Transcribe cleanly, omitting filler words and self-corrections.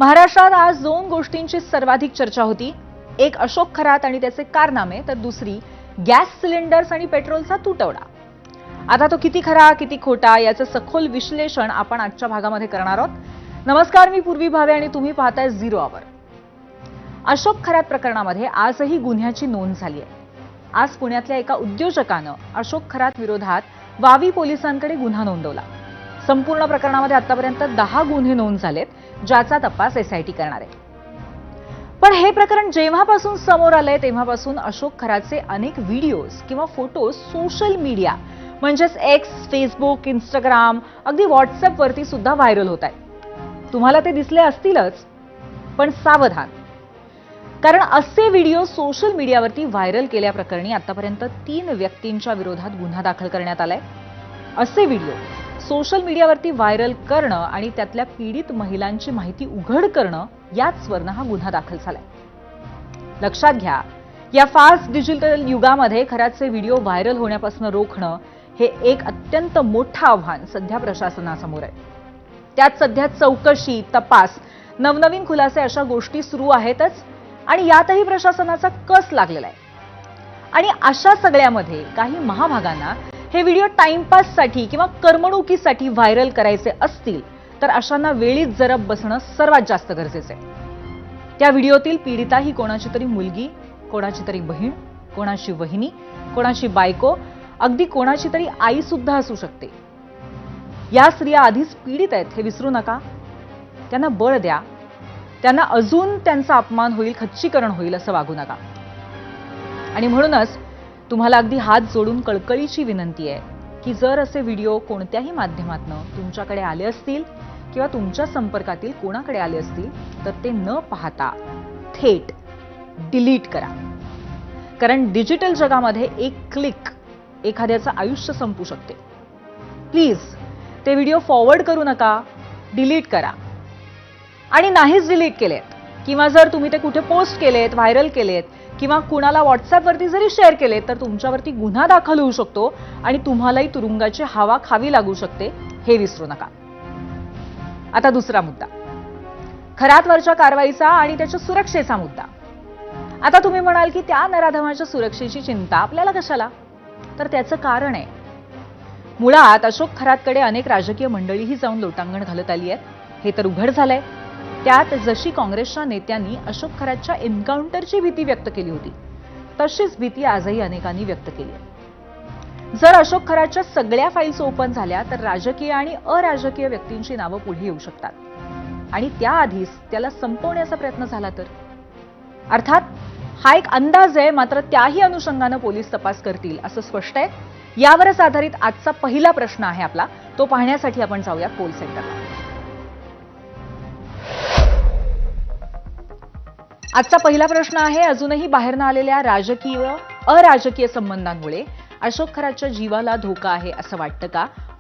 महाराष्ट्रात आज दोन गोष्टींची सर्वाधिक चर्चा होती. एक अशोक खरात आणि त्याचे कारनामे, तर दुसरी गॅस सिलेंडर्स आणि पेट्रोलचा तुटवडा. आता तो किती खरा किती खोटा याचं सखोल विश्लेषण आपण आजच्या भागामध्ये करणार आहोत. नमस्कार, मी पूर्वी भावे आणि तुम्ही पाहताय झिरो आवर. अशोक खरात प्रकरणामध्ये आजही गुन्ह्याची नोंद झाली आहे. आज पुण्यातल्या एका उद्योजकानं अशोक खरात विरोधात वावी पोलिसांकडे गुन्हा नोंदवला. संपूर्ण प्रकरणामध्ये आतापर्यंत 10 गुन्हे नोंद झालेत, ज्याचा तपास एसआयटी करणार आहे. पण हे प्रकरण जेव्हापासून समोर आलंय तेव्हापासून अशोक खरातचे अनेक व्हिडिओज किंवा फोटोज सोशल मीडिया म्हणजेच एक्स, फेसबुक, इंस्टाग्राम, अगदी व्हॉट्सअप वरती सुद्धा व्हायरल होत आहेत. तुम्हाला ते दिसले असतीलच, पण सावधान, कारण असे व्हिडिओ सोशल मीडियावरती व्हायरल केल्याप्रकरणी आतापर्यंत 3 व्यक्तींच्या विरोधात गुन्हा दाखल करण्यात आलाय. असे व्हिडिओ सोशल मीडियावरती व्हायरल करणं आणि त्यातल्या पीडित महिलांची माहिती उघड करणं याचवरनं हा गुन्हा दाखल झालाय. लक्षात घ्या, या फास्ट डिजिटल युगामध्ये खरातचे व्हिडिओ व्हायरल होण्यापासून रोखणं हे एक अत्यंत मोठं आव्हान सध्या प्रशासनासमोर आहे. त्यात सध्या चौकशी, तपास, नवनवीन खुलासे अशा गोष्टी सुरू आहेतच आणि यातही प्रशासनाचा कस लागलेला आहे. आणि अशा सगळ्यामध्ये काही महाभागांना हे व्हिडिओ टाइमपाससाठी किंवा करमणुकीसाठी व्हायरल करायचे असतील तर अशांना वेळीच जरब बसणं सर्वात जास्त गरजेचं आहे. त्या व्हिडिओतील पीडिता ही कोणाची तरी मुलगी, कोणाची तरी बहीण, कोणाची वहिनी, कोणाची बायको, अगदी कोणाची तरी आई सुद्धा असू शकते. या स्त्रिया आधीच पीडित आहेत हे विसरू नका. त्यांना बळ द्या. त्यांना अजून त्यांचा अपमान होईल, खच्चीकरण होईल असं वागू नका. आणि म्हणूनच तुम्हाला अगदी हात जोडून कळकळीची विनंती आहे की जर असे व्हिडिओ कोणत्याही माध्यमातून तुमच्याकडे आले असतील किंवा तुमच्या संपर्कातील कोणाकडे आले असतील तर ते न पाहता थेट डिलीट करा. कारण डिजिटल जगामध्ये एक क्लिक एखाद्याचं आयुष्य संपू शकते. प्लीज ते व्हिडिओ फॉरवर्ड करू नका, डिलीट करा. आणि नाहीच डिलीट केलेत किंवा जर तुम्ही ते कुठे पोस्ट केलेत, व्हायरल केलेत किंवा कुणाला व्हॉट्सअपवरती जरी शेअर केलेत तर तुमच्यावरती गुन्हा दाखल होऊ शकतो आणि तुम्हालाही तुरुंगाची हवा खावी लागू शकते, हे विसरू नका. आता दुसरा मुद्दा, खरातवरच्या कारवाईचा आणि त्याच्या सुरक्षेचा मुद्दा. आता तुम्ही म्हणाल की त्या नराधमाच्या सुरक्षेची चिंता आपल्याला कशाला? तर त्याचं कारण आहे. मुळात अशोक खरातकडे अनेक राजकीय मंडळीही जाऊन लोटांगण घालत आली आहेत, हे तर उघड झालंय. त्यात जशी काँग्रेसच्या नेत्यांनी अशोक खरातच्या एन्काउंटरची भीती व्यक्त केली होती, तशीच भीती आजही अनेकांनी व्यक्त केली आहे. जर अशोक खरातच्या सगळ्या फाईल्स ओपन झाल्या तर राजकीय आणि अराजकीय व्यक्तींची नावं पुढे येऊ शकतात आणि त्याआधीच त्याला संपवण्याचा प्रयत्न झाला तर. अर्थात हा एक अंदाज आहे, मात्र त्याही अनुषंगानं पोलीस तपास करतील असं स्पष्ट आहे. यावरच आधारित आजचा पहिला प्रश्न आहे आपला, तो पाहण्यासाठी आपण जाऊया पोल सेंटरला. आजचा पहिला प्रश्न आहे, अजूनही बाहेर न आलेल्या राजकीय अराजकीय संबंधांमुळे अशोक खरातच्या जीवाला धोका आहे असं वाटतं का?